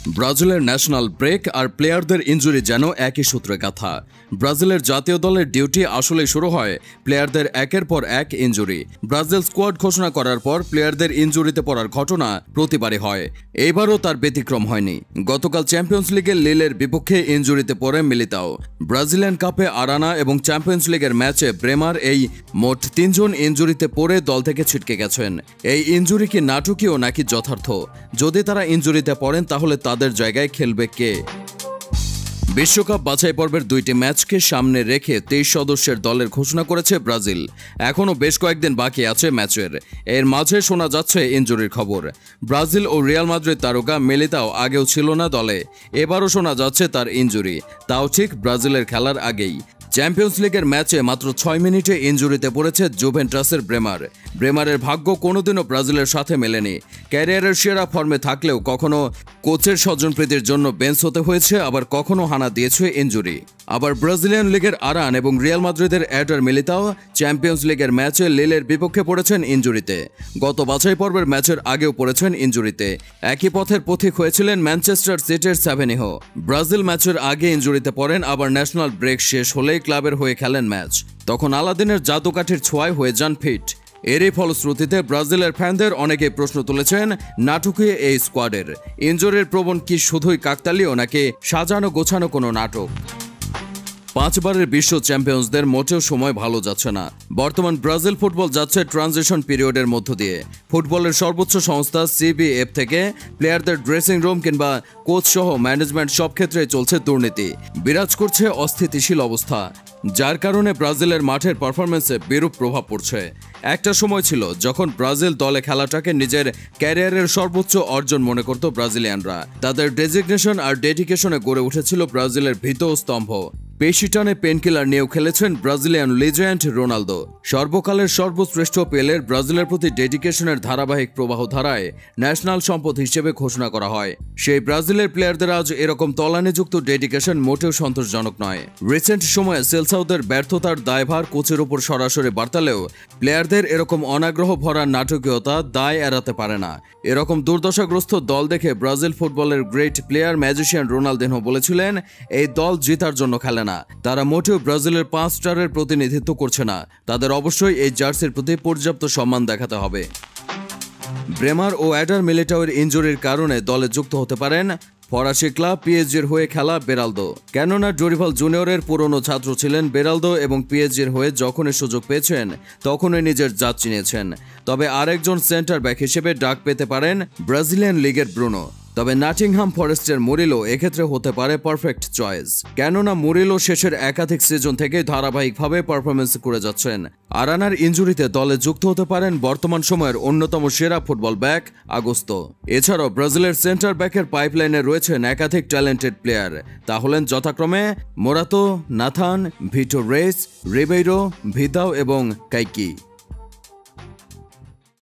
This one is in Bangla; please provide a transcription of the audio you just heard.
ব্রাজিলের ন্যাশনাল ব্রেক আর প্লেয়ারদের ইনজুরি যেন একই সূত্রে গাথা। ব্রাজিলের জাতীয় দলের ডিউটি আসলে শুরু হয় প্লেয়ারদের একের পর এক ইনজুরি। ব্রাজিল স্কোয়াড ঘোষণা করার পর প্লেয়ারদের ইনজুরিতে পড়ার ঘটনা প্রতিবারই হয়, এবারও তার ব্যতিক্রম হয়নি। গতকাল চ্যাম্পিয়ন্স লিগের লিলের বিপক্ষে ইনজুরিতে পড়ে মিলিতাও। ব্রাজিলিয়ান কাপে আরানা এবং চ্যাম্পিয়ন্স লিগের ম্যাচে ব্রেমার এই মোট ৩ জন ইনজুরিতে পড়ে দল থেকে ছিটকে গেছেন। এই ইনজুরি কি নাটকীয় নাকি যথার্থ? যদি তারা ইনজুরিতে পড়েন তাহলে তাদের জায়গায় খেলবে কে? বিশ্বকাপ বাছাই পর্বের ২টি ম্যাচকে সামনে রেখে ২৩ সদস্যের দলের ঘোষণা করেছে ব্রাজিল। এখনও বেশ কয়েকদিন বাকি আছে ম্যাচের। এর মাঝে শোনা যাচ্ছে ইনজুরির খবর। ব্রাজিল ও রিয়াল মাদ্রিদ তারকা মিলিতাও আগেও ছিল না দলে, এবারও শোনা যাচ্ছে তার ইনজুরি, তাও ঠিক ব্রাজিলের খেলার আগেই। চ্যাম্পিয়ন্স লিগের ম্যাচে মাত্র ৬ মিনিটে ইনজুরিতে পড়েছে জুভেন্টাসের ব্রেমারের ভাগ্য কোনোদিনও ব্রাজিলের সাথে মেলেনি। ক্যারিয়ারের সেরা ফর্মে থাকলেও কখনো কোচের স্বজনপ্রীতির জন্য বেঞ্চ হতে হয়েছে, আবার কখনো হানা দিয়েছে ইনজুরি। আবার ব্রাজিলিয়ান লিগের আরান এবং রিয়াল মাদ্রিদের এডার মিলিতাও চ্যাম্পিয়ন্স লিগের ম্যাচে লিলের বিপক্ষে পড়েছেন ইনজুরিতে। গত বাছাই পর্বের ম্যাচের আগেও পড়েছেন ইনজুরিতে। একই পথের পথিক হয়েছিলেন ম্যানচেস্টার সিটির সাভেনিহো। ব্রাজিল ম্যাচের আগে ইনজুরিতে পড়েন, আবার ন্যাশনাল ব্রেক শেষ হলেই ক্লাবের হয়ে খেলেন ম্যাচ। তখন আলাদিনের জাদুকাঠির ছোঁয়ায় হয়ে যান ফিট। এরই ফলশ্রুতিতে ব্রাজিলের ফ্যানদের অনেকেই প্রশ্ন তুলেছেন নাটকীয় এই স্কোয়াডের ইনজুরির প্রবণ কি শুধুই কাকতালীয় নাকি সাজানো গোছানো কোনো নাটক? ৫ বারের বিশ্ব চ্যাম্পিয়ন্সদের মোটেও সময় ভালো যাচ্ছে না। বর্তমান ব্রাজিল ফুটবল যাচ্ছে ট্রানজিশন পিরিয়ডের মধ্য দিয়ে। ফুটবলের সর্বোচ্চ সংস্থা CBF থেকে প্লেয়ারদের ড্রেসিং রুম কিংবা কোচ সহ ম্যানেজমেন্ট সব ক্ষেত্রেই চলছে দুর্নীতি। বিরাজ করছে অস্থিতিশীল অবস্থা, যার কারণে ব্রাজিলের মাঠের পারফরমেন্সে বিরূপ প্রভাব পড়ছে। একটা সময় ছিল যখন ব্রাজিল দলে খেলাটাকে নিজের ক্যারিয়ারের সর্বোচ্চ অর্জন মনে করত ব্রাজিলিয়ানরা। তাদের ডেজিগনেশন আর ডেডিকেশনে গড়ে উঠেছিল ব্রাজিলের ভীত স্তম্ভ। পেশি টানে পেনকিলার নিয়েও খেলেছেন ব্রাজিলিয়ান লিজেন্ড রোনালদো। সর্বকালের সর্বশ্রেষ্ঠ পেলের ব্রাজিলের প্রতি ডেডিকেশনের ধারাবাহিক প্রবাহ ধারায় ন্যাশনাল সম্পদ হিসেবে ঘোষণা করা হয়। সেই ব্রাজিলের প্লেয়ারদের আজ এরকম তলানিযুক্ত ডেডিকেশন মোটেও সন্তোষজনক নয়। রিসেন্ট সময়ে সেলসাউদের ব্যর্থতার দায়ভার কোচের উপর সরাসরি বার্তালেও প্লেয়ারদের এরকম অনাগ্রহ ভরা নাটকীয়তা দায় এড়াতে পারে না। এরকম দুর্দশাগ্রস্ত দল দেখে ব্রাজিল ফুটবলের গ্রেট প্লেয়ার ম্যাজিশিয়ান রোনালদিনহো বলেছিলেন, এই দল জেতার জন্য খেলে না, তারা মোটেও ব্রাজিলের 5 স্টারের প্রতিনিধিত্ব করছে না, তাদের অবশ্যই এই জার্সির প্রতি পর্যাপ্ত সম্মান দেখাতে হবে। ব্রেমার ও এডার মিলিটাওয়ের ইনজুরির কারণে দলে যুক্ত হতে পারেন ফরাসি ক্লাব পিএসজির হয়ে খেলা বেরালদো। কেননা ডোরিভাল জুনিয়রের পুরনো ছাত্র ছিলেন বেরালদো এবং পিএসজির হয়ে যখনই সুযোগ পেয়েছেন তখনই নিজের জাত চিনিয়েছেন। তবে আরেকজন সেন্টার ব্যাক হিসেবে ডাক পেতে পারেন ব্রাজিলিয়ান লিগের ব্রুনো। তবে নটিংহাম ফরেস্টের মুরিলো এক্ষেত্রে হতে পারে পারফেক্ট চয়েস, কেননা মুরিলো শেষের একাধিক সিজন থেকে ধারাবাহিকভাবে পারফরমেন্স করে যাচ্ছেন। আরানার ইনজুরিতে দলে যুক্ত হতে পারেন বর্তমান সময়ের অন্যতম সেরা ফুটবল ব্যাক আগোস্তো। এছাড়াও ব্রাজিলের সেন্টার ব্যাকের পাইপলাইনে রয়েছেন একাধিক ট্যালেন্টেড প্লেয়ার। তা হলেন যথাক্রমে মোরাতো, নাথান, ভিটো রেস, রিবেইরো, ভিদাও এবং কাইকি।